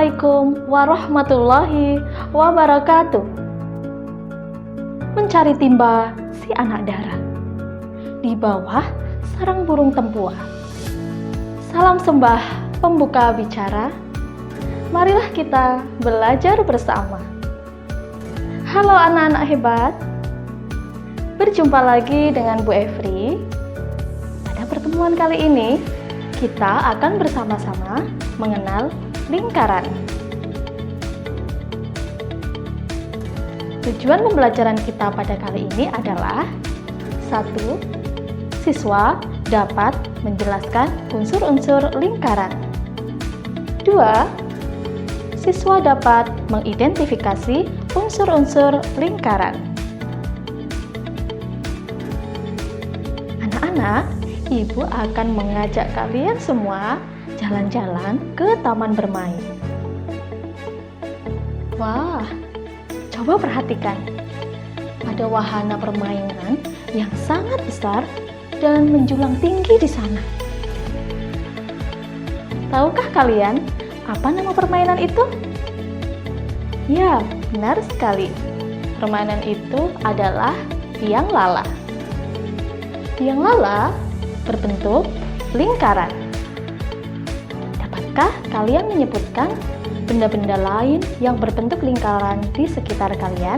Assalamualaikum warahmatullahi wabarakatuh. Mencari timba si anak dara di bawah sarang burung tempua. Salam sembah pembuka bicara. Marilah kita belajar bersama. Halo anak-anak hebat. Berjumpa lagi dengan Bu Evri. Pada pertemuan kali ini, kita akan bersama-sama mengenal lingkaran. Tujuan pembelajaran kita pada kali ini adalah 1. Siswa dapat menjelaskan unsur-unsur lingkaran. 2. Siswa dapat mengidentifikasi unsur-unsur lingkaran. Anak-anak, Ibu akan mengajak kalian semua jalan-jalan ke taman bermain. Wah, coba perhatikan. Ada wahana permainan yang sangat besar dan menjulang tinggi di sana. Tahukah kalian apa nama permainan itu? Ya, benar sekali. Permainan itu adalah tiang lala. Tiang lala berbentuk lingkaran. Dapatkah kalian menyebutkan benda-benda lain yang berbentuk lingkaran di sekitar kalian?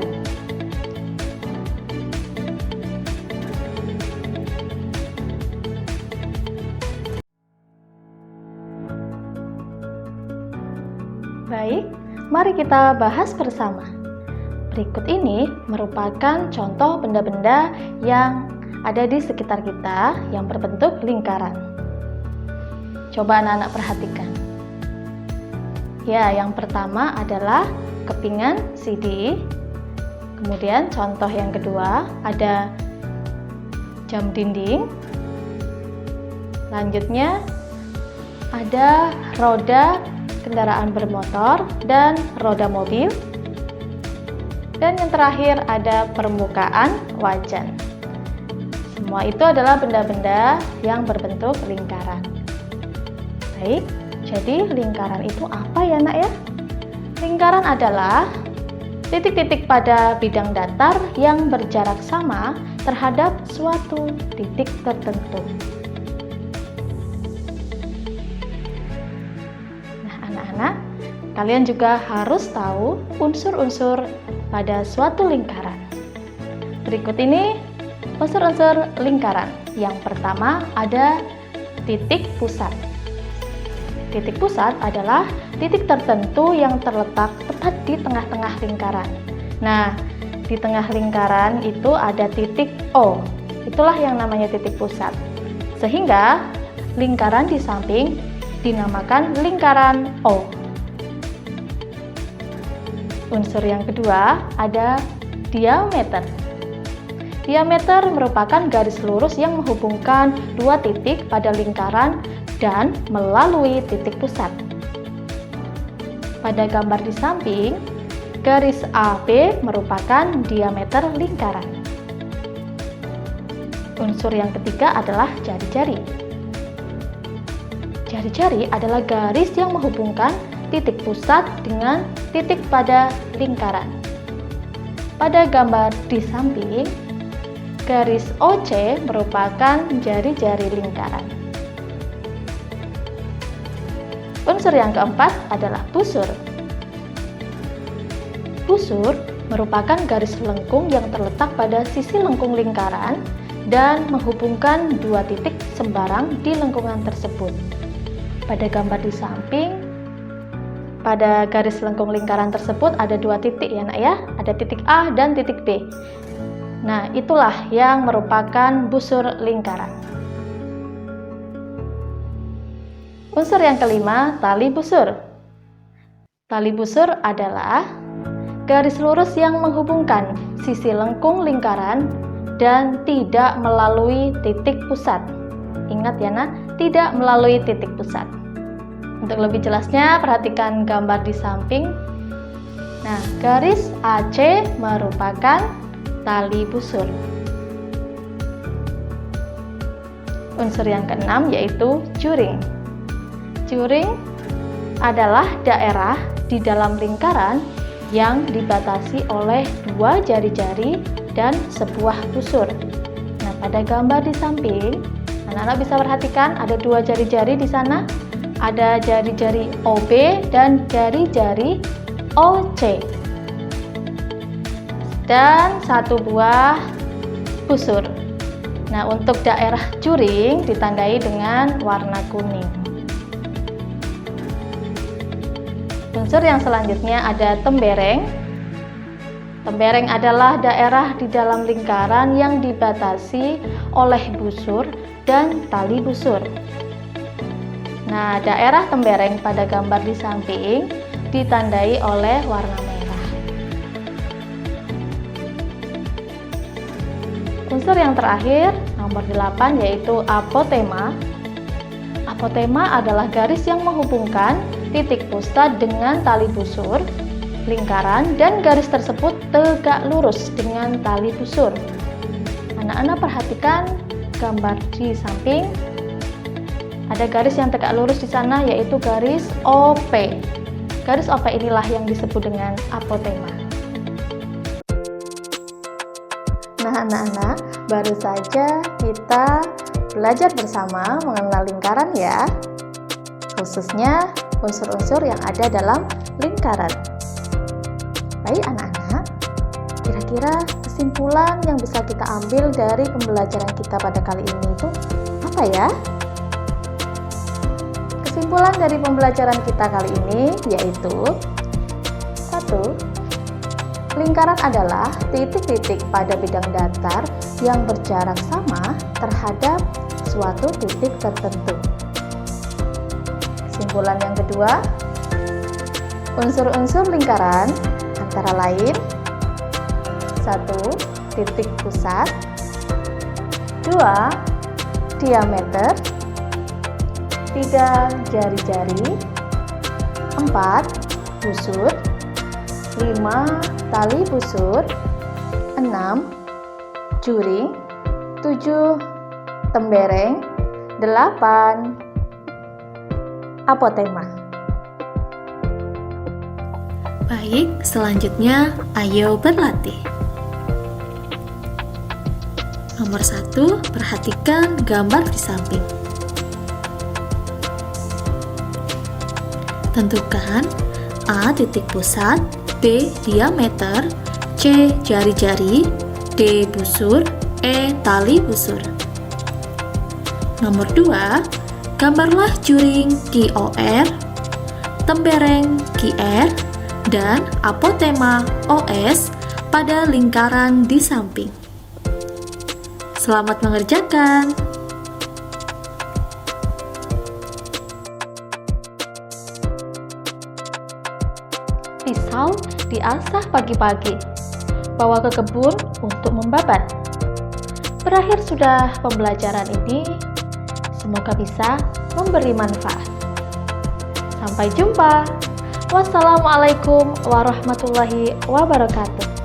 Baik, mari kita bahas bersama. Berikut ini merupakan contoh benda-benda yang ada di sekitar kita yang berbentuk lingkaran. Coba anak-anak perhatikan. Ya, yang pertama adalah kepingan CD. Kemudian contoh yang kedua ada jam dinding. Lanjutnya ada roda kendaraan bermotor dan roda mobil. Dan yang terakhir ada permukaan wajan. Semua itu adalah benda-benda yang berbentuk lingkaran. Baik, jadi lingkaran itu apa ya nak ya? Lingkaran adalah titik-titik pada bidang datar yang berjarak sama terhadap suatu titik tertentu. Nah anak-anak, kalian juga harus tahu unsur-unsur pada suatu lingkaran. Berikut ini unsur-unsur lingkaran. Yang pertama ada titik pusat. Titik pusat adalah titik tertentu yang terletak tepat di tengah-tengah lingkaran. Nah, di tengah lingkaran itu ada titik O. Itulah yang namanya titik pusat. Sehingga lingkaran di samping dinamakan lingkaran O. Unsur yang kedua ada diameter. Diameter merupakan garis lurus yang menghubungkan dua titik pada lingkaran dan melalui titik pusat. Pada gambar di samping, garis AB merupakan diameter lingkaran. Unsur yang ketiga adalah jari-jari. Jari-jari adalah garis yang menghubungkan titik pusat dengan titik pada lingkaran. Pada gambar di samping, garis OC merupakan jari-jari lingkaran. Unsur yang keempat adalah busur. Busur merupakan garis lengkung yang terletak pada sisi lengkung lingkaran dan menghubungkan dua titik sembarang di lengkungan tersebut. Pada gambar di samping, pada garis lengkung lingkaran tersebut ada dua titik ya nak ya, ada titik A dan titik B. Nah, itulah yang merupakan busur lingkaran. Unsur yang kelima, tali busur. Tali busur adalah garis lurus yang menghubungkan sisi lengkung lingkaran dan tidak melalui titik pusat. Ingat ya nak, tidak melalui titik pusat. Untuk lebih jelasnya, perhatikan gambar di samping. Nah, garis AC merupakan tali busur. Unsur yang keenam yaitu juring. Juring adalah daerah di dalam lingkaran yang dibatasi oleh dua jari-jari dan sebuah busur. Nah, pada gambar di samping, anak-anak bisa perhatikan ada dua jari-jari di sana. Ada jari-jari OB dan jari-jari OC. Dan satu buah busur. Nah, untuk daerah juring ditandai dengan warna kuning. Unsur yang selanjutnya ada tembereng. Tembereng adalah daerah di dalam lingkaran yang dibatasi oleh busur dan tali busur. Nah, daerah tembereng pada gambar di samping ditandai oleh warna merah. Unsur yang terakhir, nomor 8, yaitu apotema. Apotema adalah garis yang menghubungkan titik pusat dengan tali busur, lingkaran, dan garis tersebut tegak lurus dengan tali busur. Anak-anak perhatikan gambar di samping. Ada garis yang tegak lurus di sana, yaitu garis OP. Garis OP inilah yang disebut dengan apotema. Nah, anak-anak, baru saja kita belajar bersama mengenal lingkaran ya, khususnya unsur-unsur yang ada dalam lingkaran. Baik anak-anak, kira-kira kesimpulan yang bisa kita ambil dari pembelajaran kita pada kali ini itu apa ya? Kesimpulan dari pembelajaran kita kali ini yaitu 1. Lingkaran adalah titik-titik pada bidang datar yang berjarak sama terhadap suatu titik tertentu. Kesimpulan yang kedua, unsur-unsur lingkaran antara lain 1. Titik pusat, 2. Diameter, 3. Jari-jari, 4. Busur, 5. Tali busur, 6. Juring, 7. Tembereng, 8. Apotema. Baik, selanjutnya ayo berlatih. Nomor 1, perhatikan gambar di samping. Tentukan A titik pusat, B diameter, C jari-jari, D busur, E tali busur. Nomor 2, gambarlah juring QOR, tembereng QR, dan apotema OS pada lingkaran di samping. Selamat mengerjakan! Pisau diasah pagi-pagi, bawa ke kebun untuk membabat. Berakhir sudah pembelajaran ini, semoga bisa memberi manfaat. Sampai jumpa. Wassalamualaikum warahmatullahi wabarakatuh.